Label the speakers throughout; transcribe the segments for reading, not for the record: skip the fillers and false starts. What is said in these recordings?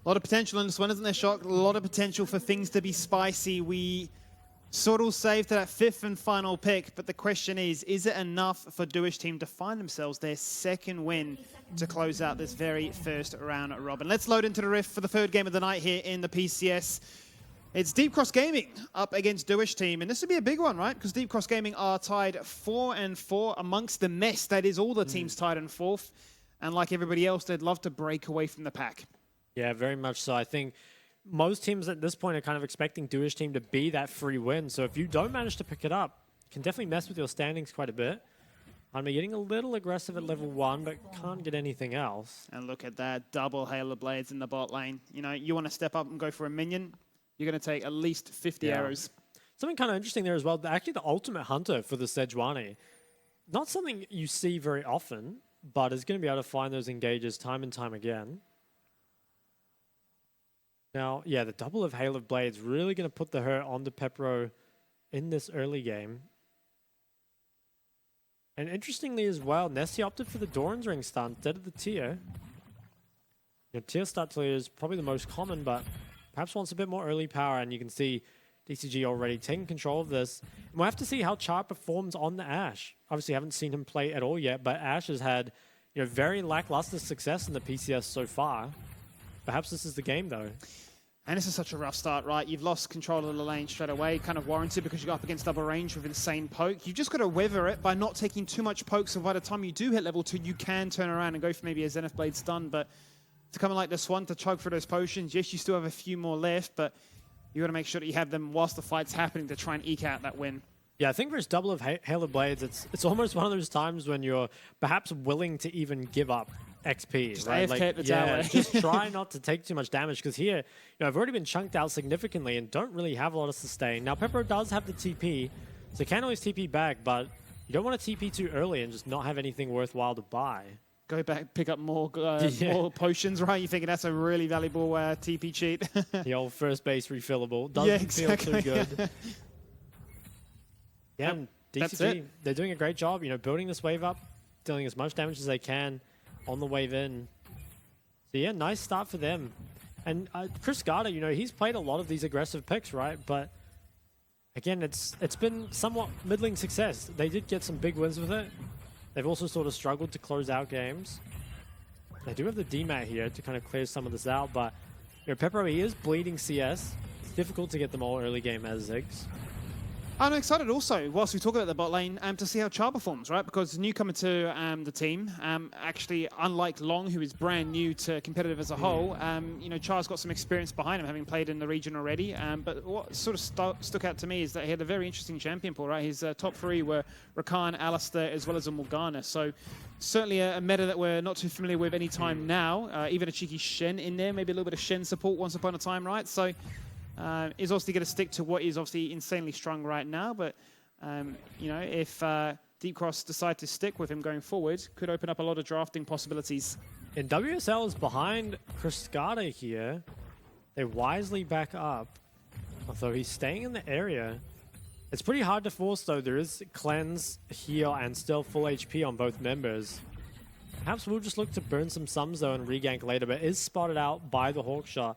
Speaker 1: A lot of potential in this one, isn't there, Shock? A lot of potential for things to be spicy. We sort of saved to that 5th and final pick, but the question is it enough for Dewish team to find themselves their 2nd win to close out this very first round robin? Let's load into the Rift for the 3rd game of the night here in the PCS. It's Deep Cross Gaming up against Dewish team, and this would be a big one, right? Because Deep Cross Gaming are tied 4-4 amongst the mess that is all the teams tied in 4th, and like everybody else, they'd love to break away from the pack.
Speaker 2: Yeah, very much so. I think most teams at this point are kind of expecting Dewish team to be that free win. So if you don't manage to pick it up, it can definitely mess with your standings quite a bit. I'm getting a little aggressive at level 1, but can't get anything else.
Speaker 1: And look at that, double Hail of Blades in the bot lane. You know, you want to step up and go for a minion, you're going to take at least 50 arrows.
Speaker 2: Something kind of interesting there as well, actually the ultimate hunter for the Sejuani. Not something you see very often, but is going to be able to find those engages time and time again. Now, yeah, the double of Hail of Blades really going to put the hurt onto Pepro in this early game. And interestingly as well, Nessie opted for the Doran's Ring stun instead of the Tier. Tier start to is probably the most common, but perhaps wants a bit more early power, and you can see DCG already taking control of this. And we'll have to see how Char performs on the Ashe. Obviously, haven't seen him play at all yet, but Ashe has had very lackluster success in the PCS so far. Perhaps this is the game, though.
Speaker 1: And this is such a rough start, right? You've lost control of the lane straight away, kind of warranted because you got up against double range with insane poke. You've just got to weather it by not taking too much poke, so by the time you do hit level 2, you can turn around and go for maybe a Zenith Blade stun. But to come in like this one, to chug for those potions, yes, you still have a few more left, but you got to make sure that you have them whilst the fight's happening to try and eke out that win.
Speaker 2: Yeah, I think for his double of Hail of Blades, it's almost one of those times when you're perhaps willing to even give up XP,
Speaker 1: just
Speaker 2: right?
Speaker 1: AFK
Speaker 2: just try not to take too much damage, because here, I've already been chunked out significantly and don't really have a lot of sustain. Now, Pepper does have the TP, so he can always TP back, but you don't want to TP too early and just not have anything worthwhile to buy.
Speaker 1: Go back, pick up more more potions, right? You're thinking that's a really valuable TP cheat.
Speaker 2: The old first base refillable. Doesn't feel too good. Yeah, DCG, they're doing a great job, building this wave up, dealing as much damage as they can on the wave in. So yeah, nice start for them. And Chris Garter, he's played a lot of these aggressive picks, right? But again, it's been somewhat middling success. They did get some big wins with it. They've also sort of struggled to close out games. They do have the DMAT here to kind of clear some of this out, but Pepper, he is bleeding CS. It's difficult to get them all early game as Ziggs.
Speaker 1: I'm excited also, whilst we talk about the bot lane, to see how Char performs, right? Because newcomer to the team, actually, unlike Long, who is brand new to competitive as a whole, Char's got some experience behind him, having played in the region already. But what sort of stuck out to me is that he had a very interesting champion pool, right? His top 3 were Rakan, Alistair, as well as a Morgana. So certainly a meta that we're not too familiar with any time now. Even a cheeky Shen in there, maybe a little bit of Shen support once upon a time, right? So is obviously going to stick to what is obviously insanely strong right now, but if Deep Cross decide to stick with him going forward, could open up a lot of drafting possibilities.
Speaker 2: And WSL is behind Chris Garter here. They wisely back up, although he's staying in the area. It's pretty hard to force, though. There is cleanse, heal, and still full HP on both members. Perhaps we'll just look to burn some sums, though, and regank later, but is spotted out by the Hawkshot.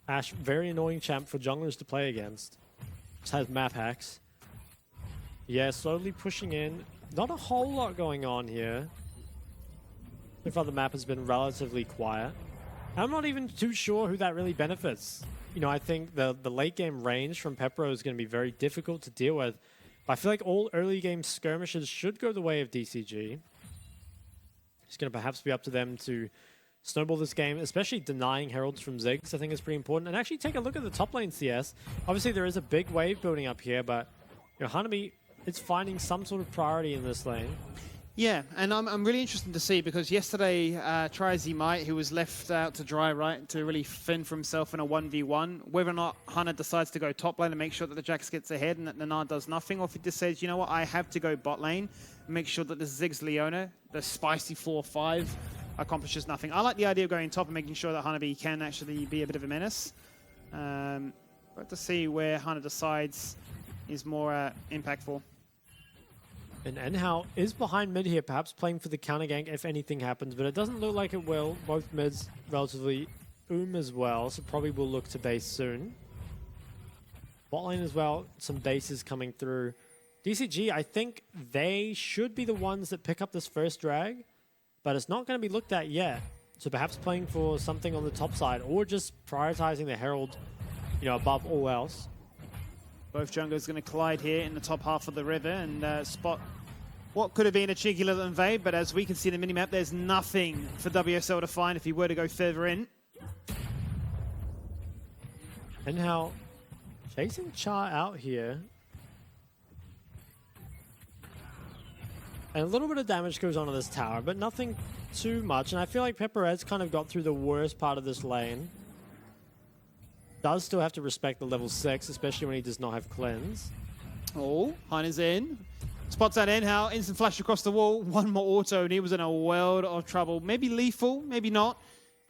Speaker 2: Ashe, very annoying champ for junglers to play against. Just has map hacks. Yeah, slowly pushing in. Not a whole lot going on here. So far the map has been relatively quiet. I'm not even too sure who that really benefits. I think the late game range from Pepro is going to be very difficult to deal with. But I feel like all early game skirmishes should go the way of DCG. It's going to perhaps be up to them to snowball this game, especially denying heralds from Ziggs, I think is pretty important. And actually take a look at the top lane CS. Obviously there is a big wave building up here, but Hanabi is finding some sort of priority in this lane.
Speaker 1: Yeah, and I'm really interested to see, because yesterday Trizy Might, who was left out to dry, right, to really fend for himself in a 1v1, whether or not Hana decides to go top lane and make sure that the Jax gets ahead and that the Nard does nothing, or if he just says, you know what, I have to go bot lane, make sure that the Ziggs Leona, the spicy 4-5, accomplishes nothing. I like the idea of going top and making sure that Hanabi can actually be a bit of a menace. But to see where Hana decides is more impactful.
Speaker 2: And Enhao is behind mid here, perhaps playing for the counter gank if anything happens, but it doesn't look like it will. Both mids relatively as well, so probably will look to base soon. Bot lane as well, some bases coming through. DCG, I think they should be the ones that pick up this first drag, but it's not going to be looked at yet. So perhaps playing for something on the top side or just prioritizing the Herald, you know, above all else.
Speaker 1: Both junglers going to collide here in the top half of the river and spot what could have been a cheeky little invade, but as we can see in the minimap, there's nothing for WSL to find if he were to go further in.
Speaker 2: And how chasing Char out here. And a little bit of damage goes on to this tower, but nothing too much. And I feel like Peppered's kind of got through the worst part of this lane. Does still have to respect the level 6, especially when he does not have cleanse.
Speaker 1: Oh, Hein is in. Spots that in, how instant flash across the wall. One more auto and he was in a world of trouble. Maybe lethal, maybe not.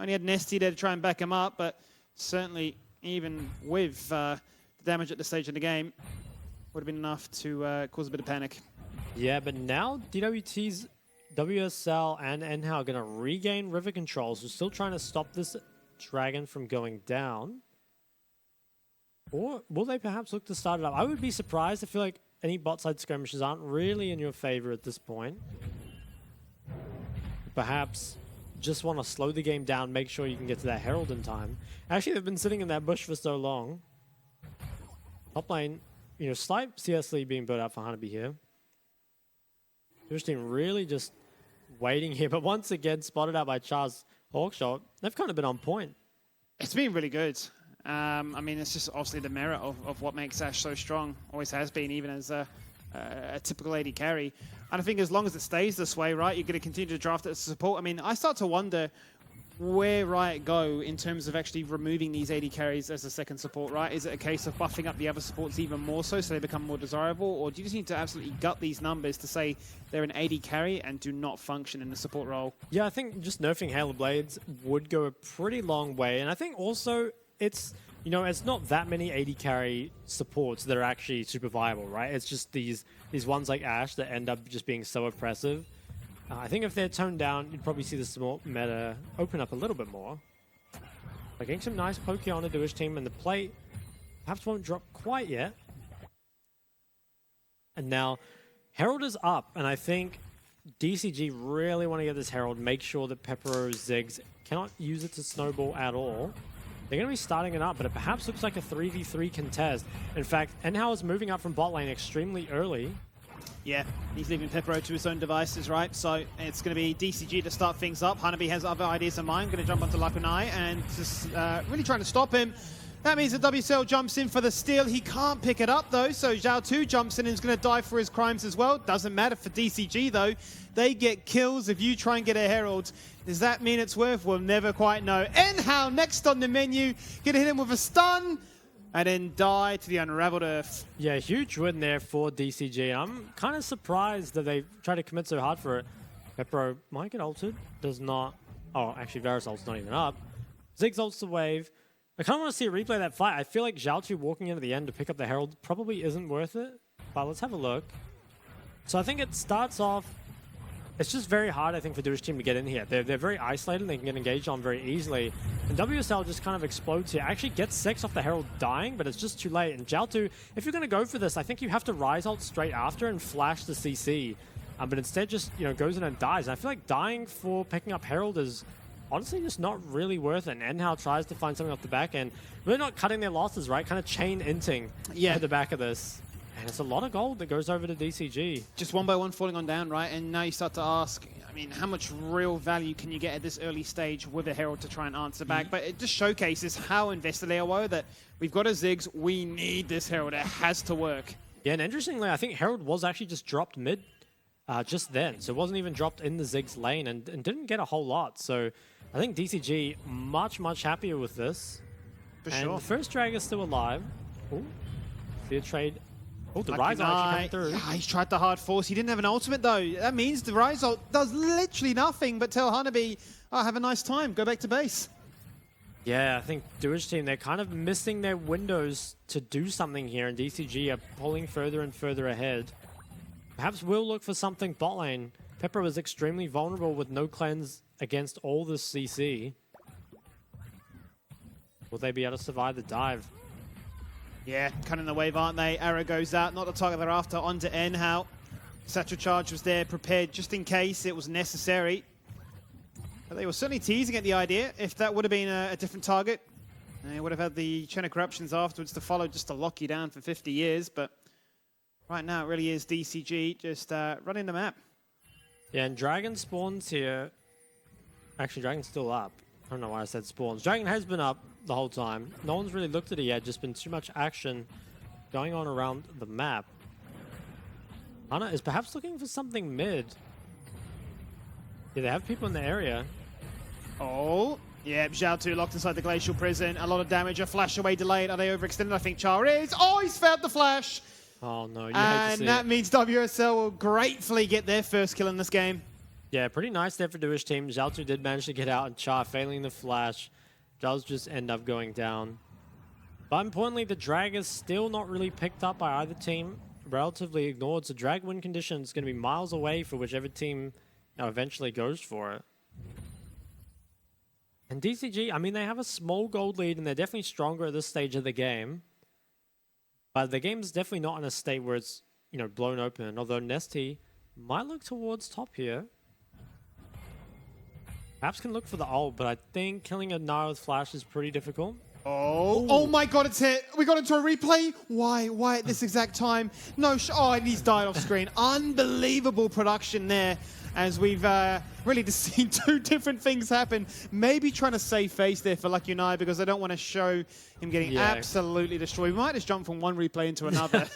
Speaker 1: Only had Nesty there to try and back him up, but certainly even with the damage at this stage of the game, would have been enough to cause a bit of panic.
Speaker 2: Yeah, but now DWT's WSL and NHOW are going to regain river control, so still trying to stop this dragon from going down. Or will they perhaps look to start it up? I would be surprised. I feel like any bot side skirmishes aren't really in your favor at this point. Perhaps just want to slow the game down, make sure you can get to that Herald in time. Actually, they've been sitting in that bush for so long. Top lane, you know, slight CS lead being built out for Hanabi here. Dewish team really just waiting here, but once again spotted out by Char's Hawkshot. They've kind of been on point.
Speaker 1: It's been really good. I mean, it's just obviously the merit of what makes Ashe so strong. Always has been, even as a typical AD carry. And I think as long as it stays this way, right, you're going to continue to draft it as support. I mean, I start to wonder where Riot go in terms of actually removing these AD carries as a second support, right? Is it a case of buffing up the other supports even more so they become more desirable? Or do you just need to absolutely gut these numbers to say they're an AD carry and do not function in the support role?
Speaker 2: Yeah, I think just nerfing Halo Blades would go a pretty long way. And I think also it's, you know, it's not that many AD carry supports that are actually super viable, right? It's just these ones like Ashe that end up just being so oppressive. I think if they're toned down, you'd probably see the small meta open up a little bit more. Like getting some nice poke on the Dewish team, and the plate perhaps won't drop quite yet. And now Herald is up, and I think DCG really want to get this Herald, make sure that Pepero Ziggs cannot use it to snowball at all. They're going to be starting it up, but it perhaps looks like a 3v3 contest. In fact, NHOW is moving up from bot lane extremely early.
Speaker 1: Yeah, he's leaving Pepero to his own devices, right? So it's going to be DCG to start things up. Hanabi has other ideas in mind. Going to jump onto Lakunai and just really trying to stop him. That means that WCL jumps in for the steal. He can't pick it up, though, so Zhao 2 jumps in and is going to die for his crimes as well. Doesn't matter for DCG, though. They get kills if you try and get a Herald. Does that mean it's worth? We'll never quite know. NHOW next on the menu. Going to hit him with a stun and then die to the unraveled earth.
Speaker 2: Yeah, huge win there for DCG. I'm kind of surprised that they try to commit so hard for it. Pepero might get ulted. Does not. Oh, actually, Varus ult's not even up. Ziggs ults the wave. I kind of want to see a replay of that fight. I feel like Zhao 2 walking into the end to pick up the Herald probably isn't worth it. But let's have a look. So I think it starts off. It's just very hard, I think, for Dewish team to get in here. They're very isolated. They can get engaged on very easily. And WSL just kind of explodes here. Actually gets 6 off the Herald dying, but it's just too late. And Zhao 2, if you're going to go for this, I think you have to Rise ult straight after and flash the CC. But instead just, you know, goes in and dies. And I feel like dying for picking up Herald is honestly just not really worth it. And NHOW tries to find something off the back end. Really not cutting their losses, right? Kind of chain inting at the back of this. And it's a lot of gold that goes over to DCG.
Speaker 1: Just one by one falling on down, right? And now you start to ask, I mean, how much real value can you get at this early stage with a Herald to try and answer back? But it just showcases how invested they are that we've got a Ziggs, we need this Herald, it has to work.
Speaker 2: Yeah, and interestingly, I think Herald was actually just dropped mid just then. So it wasn't even dropped in the Ziggs lane and didn't get a whole lot. So I think DCG much happier with this.
Speaker 1: For
Speaker 2: and
Speaker 1: sure.
Speaker 2: The first drag is still alive. Ooh, see a trade. Oh, the Rise ult actually coming through.
Speaker 1: Yeah, he's tried the hard force. He didn't have an ultimate, though. That means the Rise ult does literally nothing but tell Hanabi, oh, have a nice time, go back to base.
Speaker 2: Yeah, I think Dewish team, they're kind of missing their windows to do something here, and DCG are pulling further and further ahead. Perhaps we'll look for something bot lane. Pepper was extremely vulnerable with no cleanse against all the CC. Will they be able to survive the dive?
Speaker 1: Yeah, cutting the wave, aren't they? Arrow goes out, not the target they're after, onto Enhao. Satchel Charge was there, prepared just in case it was necessary. But they were certainly teasing at the idea. If that would have been a different target, they would have had the Chain of Corruptions afterwards to follow just to lock you down for 50 years. But right now it really is DCG just running the map.
Speaker 2: Yeah, and Dragon spawns here. Actually, Dragon's still up. I don't know why I said spawns. Dragon has been up the whole time. No one's really looked at it yet. Just been too much action going on around the map. Ana is perhaps looking for something mid. Yeah, they have people in the area.
Speaker 1: Oh, yeah, Zhao 2 locked inside the Glacial Prison. A lot of damage, a flash away delayed. Are they overextended? I think Char is. Oh, he's failed the flash.
Speaker 2: Oh, no, you hate to
Speaker 1: And
Speaker 2: see
Speaker 1: that
Speaker 2: it.
Speaker 1: means WSL will gratefully get their first kill in this game.
Speaker 2: Yeah, pretty nice there for Dewish team. Zhao did manage to get out, and Char failing the flash does just end up going down. But importantly, the drag is still not really picked up by either team. Relatively ignored, so drag win condition is going to be miles away for whichever team eventually goes for it. And DCG, I mean, they have a small gold lead, and they're definitely stronger at this stage of the game. But the game's definitely not in a state where it's, blown open. Although Nesty might look towards top here. Perhaps can look for the ult, but I think killing a Nara with flash is pretty difficult.
Speaker 1: Oh my god, it's hit. We got into a replay. Why at this exact time? No, oh, and he's died off screen. Unbelievable production there, as we've really just seen two different things happen. Maybe trying to save face there for Lucky and I, because I don't want to show him getting absolutely destroyed. We might just jump from one replay into another.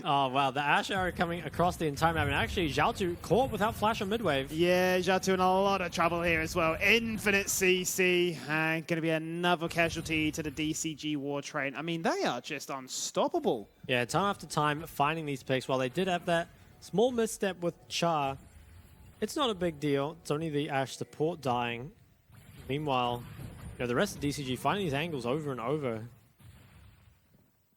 Speaker 2: Oh, wow. The Ash arrow coming across the entire map. And actually, Zhao caught without flash on mid-wave.
Speaker 1: Yeah, Zhao in a lot of trouble here as well. Infinite CC. And going to be another casualty to the DCG war train. I mean, they are just unstoppable.
Speaker 2: Yeah, time after time finding these picks. While they did have that small misstep with Char, it's not a big deal. It's only the Ash support dying. Meanwhile, the rest of DCG finding these angles over and over.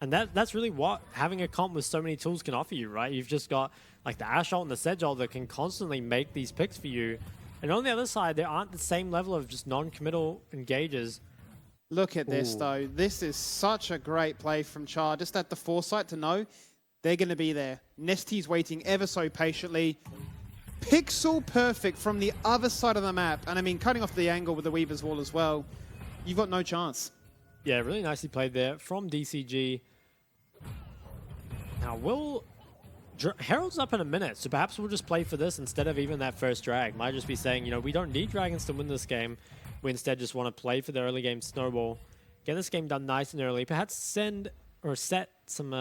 Speaker 2: And that's really what having a comp with so many tools can offer you, right? You've just got like the Ash ult and the Sedge ult that can constantly make these picks for you. And on the other side, there aren't the same level of just non-committal engages.
Speaker 1: Look at this, though. This is such a great play from Char. Just had the foresight to know they're going to be there. Nesty's waiting ever so patiently. Pixel perfect from the other side of the map. And I mean, cutting off the angle with the Weaver's Wall as well. You've got no chance.
Speaker 2: Yeah, really nicely played there from DCG. Now, Herald's up in a minute, so perhaps we'll just play for this instead of even that first drag. Might just be saying, we don't need Dragons to win this game. We instead just want to play for the early game snowball. Get this game done nice and early. Perhaps send or set some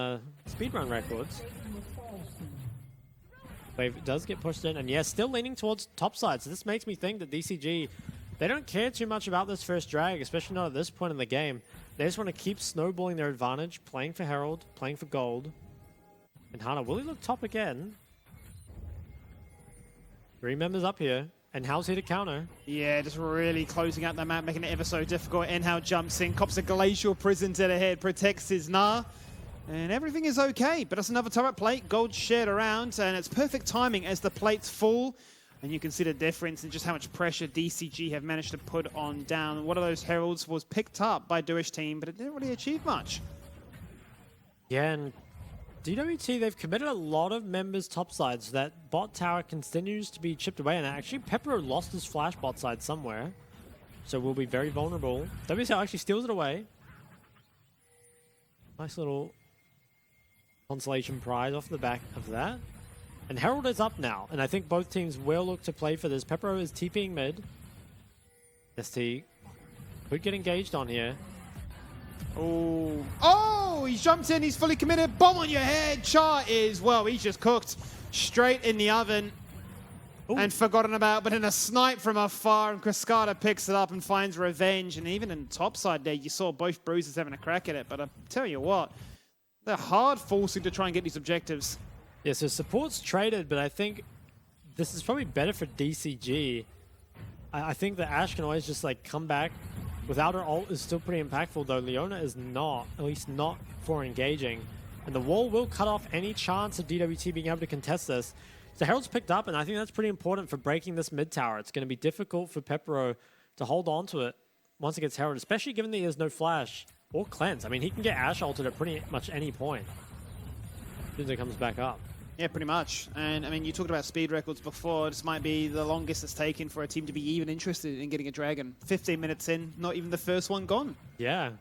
Speaker 2: speedrun records. Wave does get pushed in, and yeah, still leaning towards top side. So this makes me think that DCG, they don't care too much about this first drag, especially not at this point in the game. They just want to keep snowballing their advantage, playing for Herald, playing for gold. And Hana, will he look top again? 3 members up here, and how's he to counter?
Speaker 1: Yeah, just really closing out the map, making it ever so difficult. Enhao jumps in, cops a Glacial Prison to the head, protects his Gnar. And everything is okay, but it's another turret plate. Gold shared around, and it's perfect timing as the plates fall. And you can see the difference in just how much pressure DCG have managed to put on down. One of those Heralds was picked up by Dewish team, but it didn't really achieve much.
Speaker 2: Yeah, and DWT, they've committed a lot of members topside, so that bot tower continues to be chipped away. And actually, Pepero lost his flash bot side somewhere, so we'll be very vulnerable. WSL actually steals it away. Nice little consolation prize off the back of that. And Herald is up now, and I think both teams will look to play for this. Pepero is TPing mid. ST could get engaged on here.
Speaker 1: Oh, he's jumped in, he's fully committed. Bomb on your head. Char is, well, he's just cooked straight in the oven. And forgotten about, but in a snipe from afar, and Cascada picks it up and finds revenge. And even in topside there, you saw both bruisers having a crack at it. But I tell you what, they're hard forcing to try and get these objectives.
Speaker 2: Yeah, so support's traded, but I think this is probably better for DCG. I think that Ashe can always just like come back. Without her ult is still pretty impactful, though Leona is not, at least not for engaging. And the wall will cut off any chance of DWT being able to contest this. So Herald's picked up, and I think that's pretty important for breaking this mid tower. It's going to be difficult for Pepero to hold on to it once it gets heralded, especially given that he has no flash or cleanse. I mean, he can get Ash ulted at pretty much any point as soon as it comes back up.
Speaker 1: Yeah, pretty much. And I mean, you talked about speed records before. This might be the longest it's taken for a team to be even interested in getting a dragon. 15 minutes in, not even the first one gone.
Speaker 2: Yeah.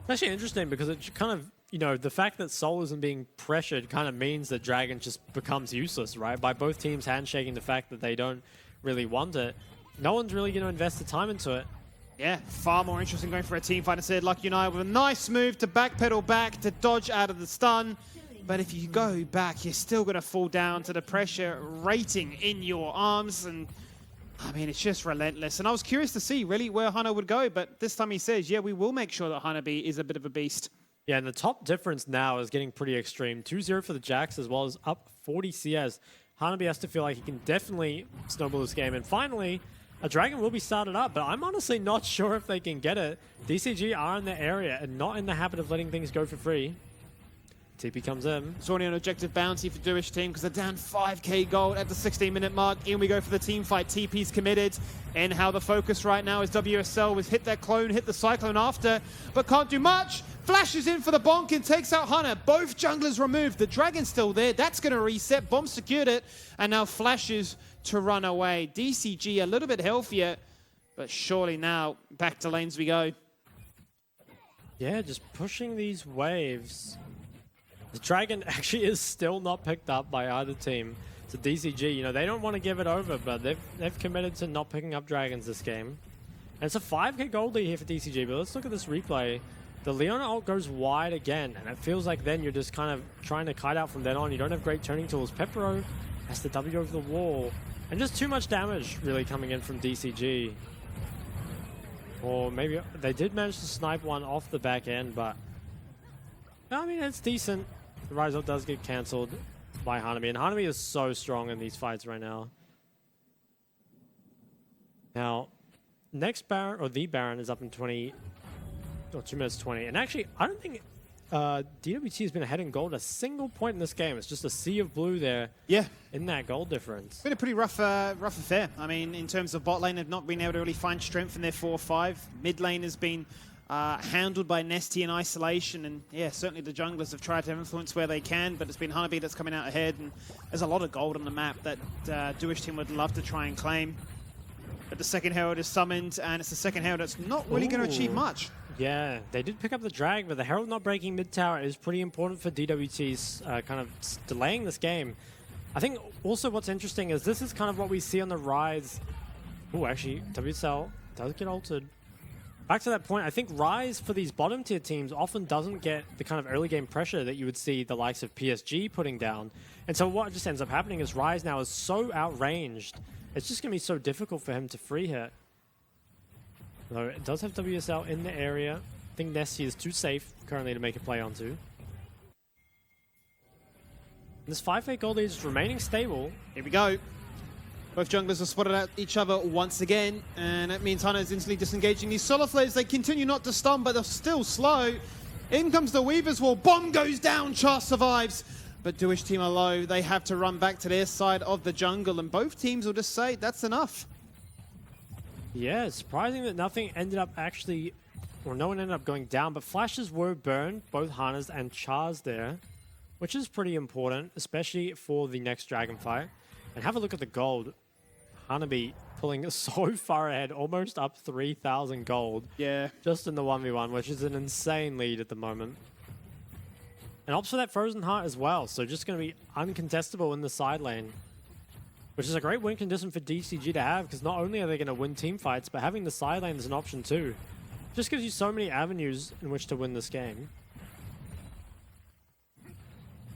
Speaker 2: It's actually interesting because it kind of, you know, the fact that Soul isn't being pressured kind of means that Dragon just becomes useless, right? By both teams handshaking the fact that they don't really want it. No one's really going to invest the time into it.
Speaker 1: Yeah, far more interesting going for a team fight instead. Lucky United with a nice move to backpedal back to dodge out of the stun. But if you go back, you're still going to fall down to the pressure rating in your arms. And I mean, it's just relentless. And I was curious to see really where Hana would go. But this time he says, yeah, we will make sure that Hanabi is a bit of a beast.
Speaker 2: Yeah, and the top difference now is getting pretty extreme. 2-0 for the Jacks as well as up 40 CS. Hanabi has to feel like he can definitely snowball this game. And finally, a Dragon will be started up, but I'm honestly not sure if they can get it. DCG are in the area and not in the habit of letting things go for free. TP comes in.
Speaker 1: It's already an objective bounty for Dewish team because they're down 5k gold at the 16-minute mark. In we go for the team fight. TP's committed. And how the focus right now is WSL was hit that clone, hit the Cyclone after, but can't do much. Flashes in for the bonk and takes out Hana. Both junglers removed. The Dragon's still there. That's going to reset. Bomb secured it. And now flashes to run away. DCG a little bit healthier, but surely now back to lanes we go.
Speaker 2: Yeah, just pushing these waves. The Dragon actually is still not picked up by either team. So DCG, you know, they don't want to give it over, but they've committed to not picking up Dragons this game. And it's a 5k gold lead here for DCG, but let's look at this replay. The Leona ult goes wide again, and it feels like then you're just kind of trying to kite out from then on. You don't have great turning tools. Pepero has to W over the wall. And just too much damage really coming in from DCG. Or maybe they did manage to snipe one off the back end, but I mean, it's decent. The Rise Up does get cancelled by Hanami, and Hanami is so strong in these fights right now. Now, next Baron, or the Baron, is up in 2 minutes 20. And actually, I don't think DWT has been ahead in gold a single point in this game. It's just a sea of blue there.
Speaker 1: Yeah.
Speaker 2: In that gold difference.
Speaker 1: It's been a pretty rough affair. I mean, in terms of bot lane, they've not been able to really find strength in their 4-5. Mid lane has been handled by Nesty in isolation, and yeah, certainly the junglers have tried to influence where they can, but it's been Hanabi that's coming out ahead, and there's a lot of gold on the map that Dewish team would love to try and claim. But the second herald is summoned, and it's the second herald that's not really going to achieve much.
Speaker 2: Yeah, they did pick up the drag, but the herald not breaking mid tower is pretty important for DWT's kind of delaying this game. I think also what's interesting is this is kind of what we see on the Rise. Oh, actually, WSL does get altered. Back to that point, I think Rise for these bottom tier teams often doesn't get the kind of early game pressure that you would see the likes of PSG putting down. And so what just ends up happening is Rise now is so outranged, it's just going to be so difficult for him to free hit. Though it does have WSL in the area. I think Nessie is too safe currently to make a play onto. And this 5-8 gold lead is remaining stable.
Speaker 1: Here we go. Both junglers have spotted out each other once again, and that means Hana is instantly disengaging these solar flares. They continue not to stun, but they're still slow. In comes the Weaver's Wall. Bomb goes down. Char survives. But Dewish team are low. They have to run back to their side of the jungle, and both teams will just say, that's enough.
Speaker 2: Yeah, it's surprising that nothing ended up actually, or no one ended up going down, but flashes were burned, both Hana's and Char's there, which is pretty important, especially for the next dragon fight. And have a look at the gold. Hanabi pulling so far ahead, almost up 3,000 gold.
Speaker 1: Yeah.
Speaker 2: Just in the 1v1, which is an insane lead at the moment. And opts for that Frozen Heart as well, so just going to be uncontestable in the side lane. Which is a great win condition for DCG to have, because not only are they going to win team fights, but having the side lane is an option too. Just gives you so many avenues in which to win this game.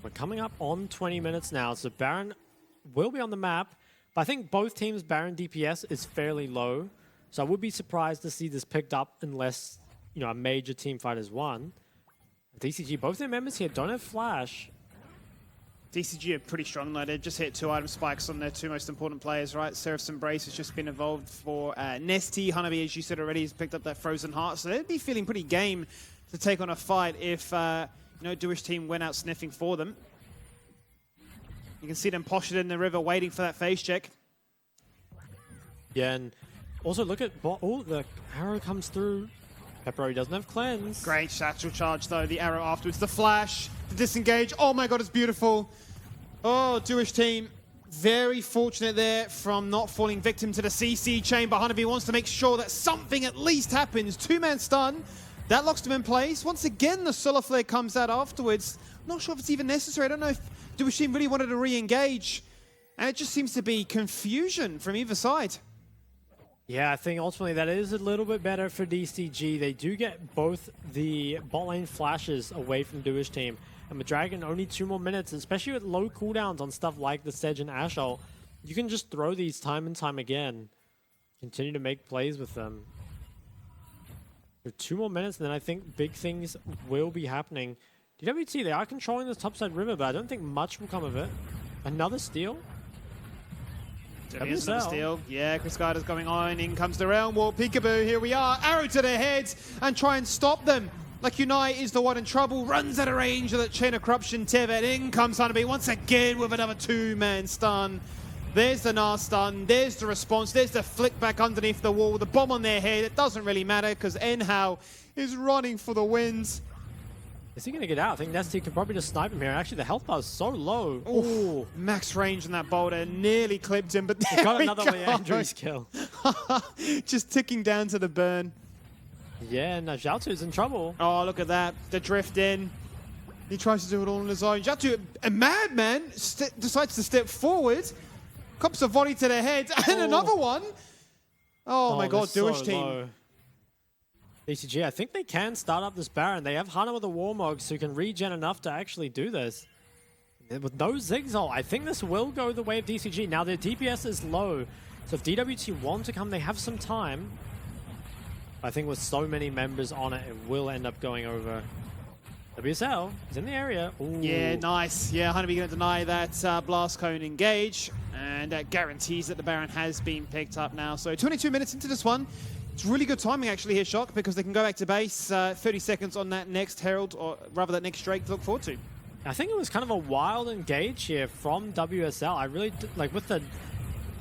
Speaker 2: We're coming up on 20 minutes now, so Baron will be on the map, but I think both teams' Baron DPS is fairly low, so I would be surprised to see this picked up unless, you know, a major team fight is won. DCG, both their members here don't have flash.
Speaker 1: DCG are pretty strong though. They've just hit 2 item spikes on their 2 most important players, right? Seraph's Embrace has just been involved for Nesty. Hanabi, as you said already, has picked up that Frozen Heart, so they'd be feeling pretty game to take on a fight if you know, Dewish team went out sniffing for them. You can see them postured in the river waiting for that phase check.
Speaker 2: Yeah, and Also, look at oh, the arrow comes through. Pepperoni doesn't have cleanse.
Speaker 1: Great satchel charge, though. The arrow afterwards. The flash. The disengage. Oh, my God, it's beautiful. Oh, Dewish team. Very fortunate there from not falling victim to the CC chain. But Hanabi wants to make sure that something at least happens. Two-man stun. That locks them in place. Once again, the solar flare comes out afterwards. Not sure if it's even necessary. I don't know if Dewish team really wanted to re-engage. And it just seems to be confusion from either side.
Speaker 2: Yeah, I think ultimately that is a little bit better for DCG. They do get both the bot lane flashes away from Dewish team. And with Dragon only 2 more minutes, especially with low cooldowns on stuff like the Sedge and Ashol, you can just throw these time and time again. Continue to make plays with them. For 2 more minutes, and then I think big things will be happening. DWT, they are controlling the topside river, but I don't think much will come of it. Another steal?
Speaker 1: Another steal. Yeah, Chris Gardner's going on. In comes the realm war. Peekaboo, here we are. Arrow to their heads and try and stop them. Like Unite is the one in trouble. Runs out of range of that chain of corruption. Tevet in comes Hanabi once again with another 2-man stun. There's the Gnar stun. There's the response. There's the flick back underneath the wall. The bomb on their head. It doesn't really matter because Enhao is running for the wins.
Speaker 2: Is he going to get out? I think Nesty can probably just snipe him here. Actually, the health bar is so low.
Speaker 1: Oh, max range on that boulder. Nearly clipped him, but
Speaker 2: He
Speaker 1: there
Speaker 2: got
Speaker 1: we
Speaker 2: another
Speaker 1: go.
Speaker 2: Leandry's kill.
Speaker 1: Just ticking down to the burn.
Speaker 2: Yeah, and Zhaotu's in trouble.
Speaker 1: Oh, look at that. The drift in. He tries to do it all on his own. Zhatu, a madman, decides to step forward. Cops a volley to the head. And another one. Oh my God, Dewish
Speaker 2: so
Speaker 1: team.
Speaker 2: Low. DCG, I think they can start up this Baron. They have Hana with the Warmogs who can regen enough to actually do this. With no Zigzag, I think this will go the way of DCG. Now their DPS is low, so if DWT want to come, they have some time. I think with so many members on it, it will end up going over. WSL is in the area. Ooh.
Speaker 1: Yeah, nice. Yeah, Hanabi going to deny that blast cone engage. And that guarantees that the Baron has been picked up now. So 22 minutes into this one. It's really good timing actually here, Shock, because they can go back to base 30 seconds on that next Herald, or rather that next Drake to look forward to.
Speaker 2: I think it was kind of a wild engage here from WSL. I really, like with the,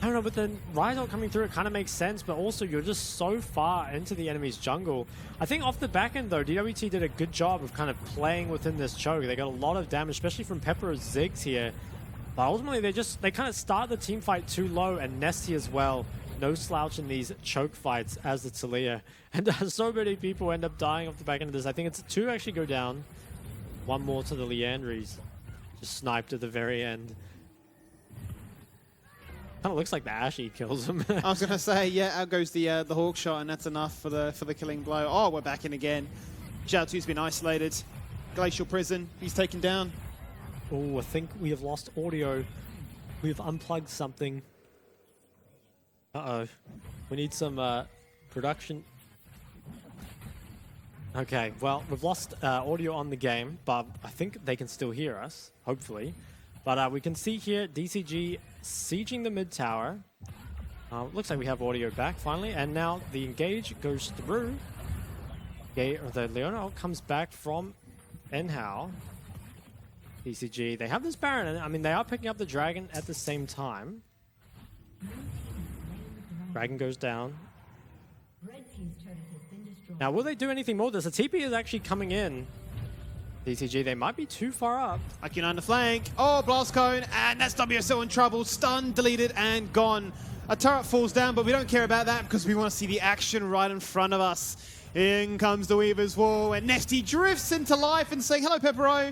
Speaker 2: I don't know, with the Rise Ult coming through, it kind of makes sense, but also you're just so far into the enemy's jungle. I think off the back end though, DWT did a good job of kind of playing within this choke. They got a lot of damage, especially from Pepper's Ziggs here. But ultimately they kind of start the team fight too low, and Nesty as well. No slouch in these choke fights as the Talia. And so many people end up dying off the back end of this. I think it's 2 actually go down. 1 more to the Leandrys. Just sniped at the very end. Kind of looks like the Ashy kills him.
Speaker 1: I was going to say, yeah, out goes the Hawk shot, and that's enough for the killing blow. Oh, we're back in again. Zhaotu's been isolated. Glacial Prison, he's taken down.
Speaker 2: Oh, I think we have lost audio. We've unplugged something. Uh-oh. We need some production. Okay, well, we've lost audio on the game, but I think they can still hear us, hopefully. But we can see here DCG sieging the mid tower. Looks like we have audio back finally, and now the engage goes through. The Leona comes back from Enhao. DCG, they have this Baron, and I mean, they are picking up the Dragon at the same time. Dragon goes down. Now, will they do anything more with this? The TP is actually coming in. DCG, they might be too far up.
Speaker 1: Akina on the flank. Oh, blast cone, and that's WSL in trouble. Stunned, deleted, and gone. A turret falls down, but we don't care about that because we want to see the action right in front of us. In comes the Weaver's Wall, and Nesty drifts into life and saying, hello, Pepero.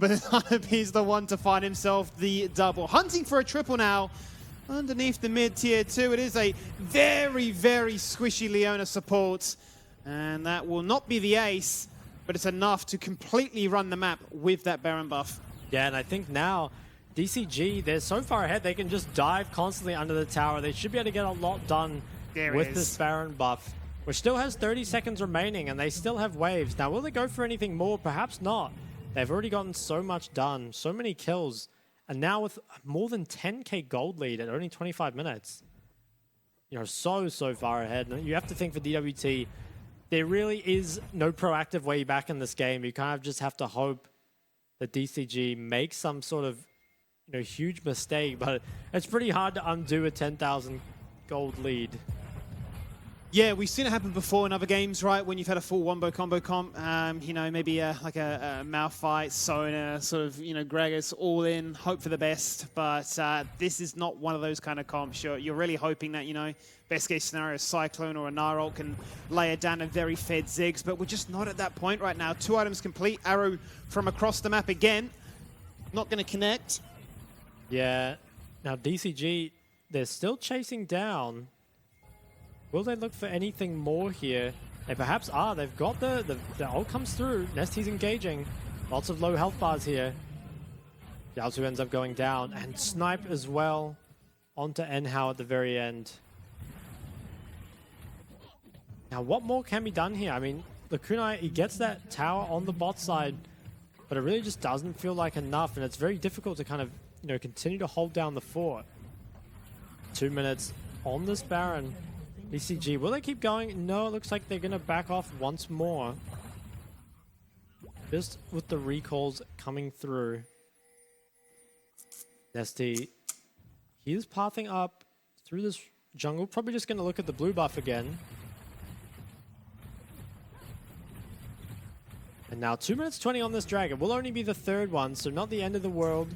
Speaker 1: But Hanabi's the one to find himself the double. Hunting for a triple now. Underneath the mid tier 2, it is a very, very squishy Leona support. And that will not be the ace, but it's enough to completely run the map with that Baron buff.
Speaker 2: Yeah, and I think now DCG, they're so far ahead, they can just dive constantly under the tower. They should be able to get a lot done with this Baron buff, which still has 30 seconds remaining, and they still have waves. Now, will they go for anything more? Perhaps not. They've already gotten so much done, so many kills. And now with more than 10k gold lead at only 25 minutes, you know, so far ahead. And you have to think for DWT, there really is no proactive way back in this game. You kind of just have to hope that DCG makes some sort of, you know, huge mistake. But it's pretty hard to undo a 10,000 gold lead.
Speaker 1: Yeah, we've seen it happen before in other games, right? When you've had a full wombo combo comp, you know, maybe like a Malphite, Sona, sort of, you know, Gragas all in, hope for the best. But this is not one of those kind of comps. You're really hoping that, you know, best case scenario, Cyclone or a Narol can lay it down a very fed Ziggs, but we're just not at that point right now. 2 items complete, arrow from across the map again. Not going to connect.
Speaker 2: Yeah, now DCG, they're still chasing down. Will they look for anything more here? They perhaps are. They've got the ult comes through. Nesty's engaging. Lots of low health bars here. Yao2 ends up going down. And Snipe as well onto Enhao at the very end. Now, what more can be done here? I mean, the Kunai, he gets that tower on the bot side, but it really just doesn't feel like enough. And it's very difficult to kind of, you know, continue to hold down the fort. 2 minutes on this Baron. BCG, will they keep going? No, it looks like they're going to back off once more. Just with the recalls coming through. Nesty, he is pathing up through this jungle. Probably just going to look at the blue buff again. And now 2 minutes 20 on this dragon. Will only be the 3rd one, so not the end of the world.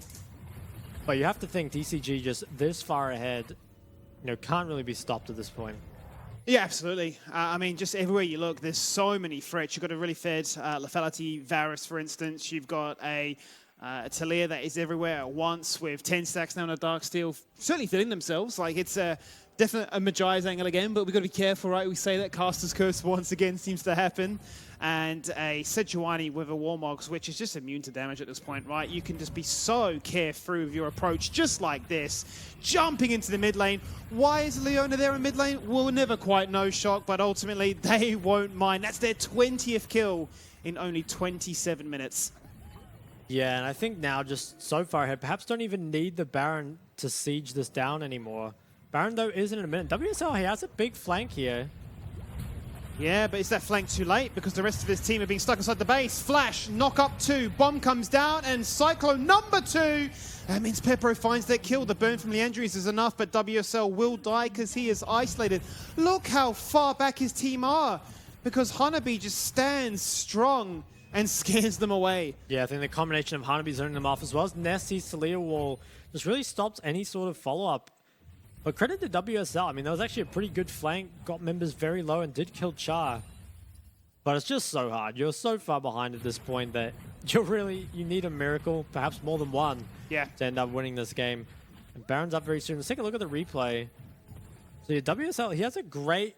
Speaker 2: But you have to think DCG just this far ahead, you know, can't really be stopped at this point.
Speaker 1: Yeah, absolutely. I mean, just everywhere you look, there's so many threats. You've got a really fed Lethality Varus, for instance. You've got a Talia that is everywhere at once with 10 stacks now on a Darksteel, certainly feeling themselves. Like, it's definitely a Magi's angle again, but we've got to be careful, right? We say that Caster's Curse once again seems to happen. And a Sejuani with a Warmogs, which is just immune to damage at this point, right? You can just be so carefree with your approach, just like this. Jumping into the mid lane. Why is Leona there in mid lane? We'll never quite know, Shock, but ultimately they won't mind. That's their 20th kill in only 27 minutes.
Speaker 2: Yeah, and I think now just so far ahead, perhaps don't even need the Baron to siege this down anymore. Baron, though, isn't in a minute. WSL, he has a big flank here.
Speaker 1: Yeah, but is that flank too late? Because the rest of his team are being stuck inside the base. Flash, knock up 2, bomb comes down, and Cyclone number 2. That means Pepro finds that kill. The burn from Leandries is enough, but WSL will die because he is isolated. Look how far back his team are, because Hanabi just stands strong and scares them away.
Speaker 2: Yeah, I think the combination of Hanabi zoning them off as well as Nesty's Talia wall just really stops any sort of follow-up. But credit to WSL. I mean, that was actually a pretty good flank. Got members very low and did kill Char. But it's just so hard. You're so far behind at this point that you need a miracle, perhaps more than one,
Speaker 1: yeah,
Speaker 2: to end up winning this game. And Baron's up very soon. Let's take a look at the replay. So yeah, WSL, he has a great...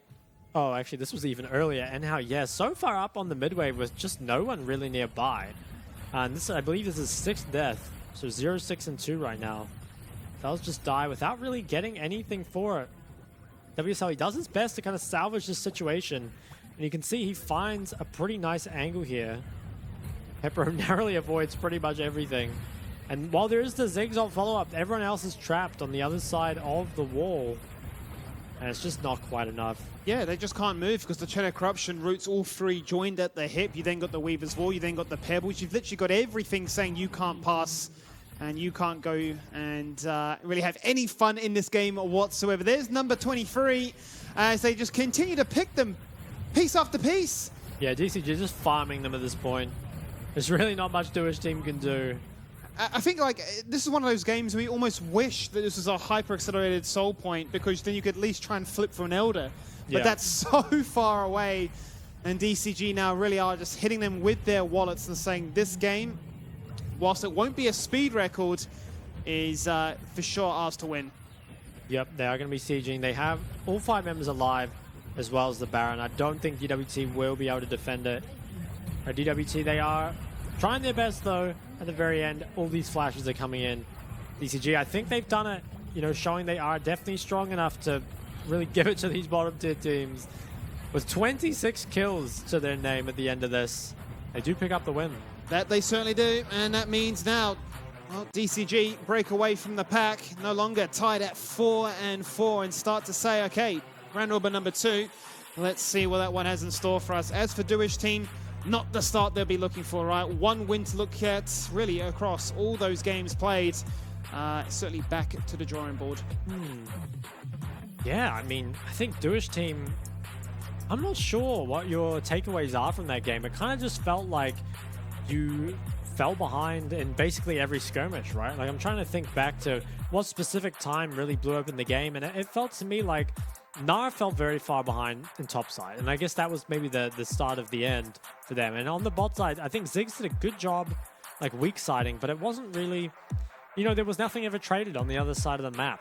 Speaker 2: Oh, actually, this was even earlier. And how, yeah, so far up on the midway with just no one really nearby. And this, I believe this is 6th death. So 0, 6, and 2 right now. Fells just die without really getting anything for it. WSL, he does his best to kind of salvage this situation. And you can see he finds a pretty nice angle here. Pepper narrowly avoids pretty much everything. And while there is the Ziggs follow-up, everyone else is trapped on the other side of the wall. And it's just not quite enough.
Speaker 1: Yeah, they just can't move because the Chain of Corruption roots all 3 joined at the hip. You then got the Weaver's Wall, you then got the Pebbles. You've literally got everything saying you can't pass and you can't go and really have any fun in this game whatsoever. There's number 23 as they just continue to pick them piece after piece.
Speaker 2: Yeah, DCG just farming them at this point. There's really not much Dewish team can do.
Speaker 1: I think like this is one of those games we almost wish that this was a hyper-accelerated soul point because then you could at least try and flip for an Elder. But that's so far away. And DCG now really are just hitting them with their wallets and saying this game, whilst it won't be a speed record, is for sure ours to win.
Speaker 2: Yep, they are going to be sieging. They have all 5 members alive, as well as the Baron. I don't think DWT will be able to defend it. DWT, they are trying their best, though. At the very end, all these flashes are coming in. DCG, I think they've done it, you know, showing they are definitely strong enough to really give it to these bottom-tier teams. With 26 kills to their name at the end of this, they do pick up the win. That
Speaker 1: they certainly do, and that means now, well, DCG break away from the pack, no longer tied at 4-4, and start to say, okay, round robin number 2, let's see what that one has in store for us. As for Dewish team, not the start they'll be looking for, right? 1 win to look at, really, across all those games played. Certainly back to the drawing board.
Speaker 2: Yeah, I mean, I think Dewish team, I'm not sure what your takeaways are from that game. It kind of just felt like you fell behind in basically every skirmish, right? Like, I'm trying to think back to what specific time really blew open the game, and it felt to me like Nara felt very far behind in top side, and I guess that was maybe the start of the end for them. And on the bot side, I think Ziggs did a good job, like, weak siding, but it wasn't really, you know, there was nothing ever traded on the other side of the map.